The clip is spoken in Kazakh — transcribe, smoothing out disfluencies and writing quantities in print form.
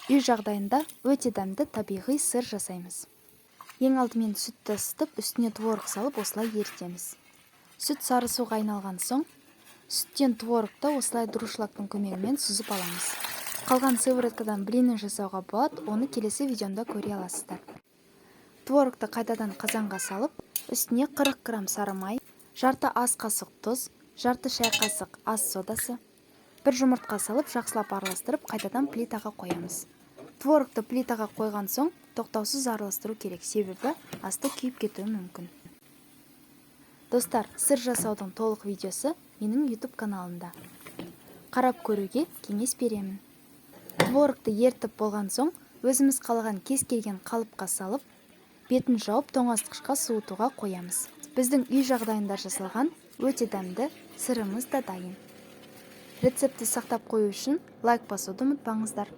үй жағдайында өте дәмді табиғи сыр жасаймыз. Ең алдымен сүтті ысытып, үстіне творог салып, осылай ерітеміз. Сүт сары суға айналған соң, сүттен творогты осылай дұрышлактың көмегімен сүзіп аламыз. Қалған сывороткадан блинін жасауға болады, оны келесі видеомда көре аласыздар. Творогты қайтадан қазанға салып, үстіне 40 грамм сары май, жарты ас қасық тұз, жарты шай қасық ас содасы, бір жұмыртқа салып, жақсылап араластырып, қайтадан плитаға қоямыз. Творогты плитаға қойған соң, тоқтаусыз араластыру керек, себебі асты күйіп кетуі мүмкін. Достар, сыр жасаудың толық видеосы менің YouTube каналымда. Қарап көруге кеңес беремін. Творогты ертіп болған соң, өзіміз қалаған кез келген қалыпқа салып, бетін жауып тоңазытқышқа суытуға қоямыз. Біздің үй жағдайында жасалған өте дәмді сырымыз да дайын. Рецепті сақтап қою үшін лайк басуды ұмытпаңыздар.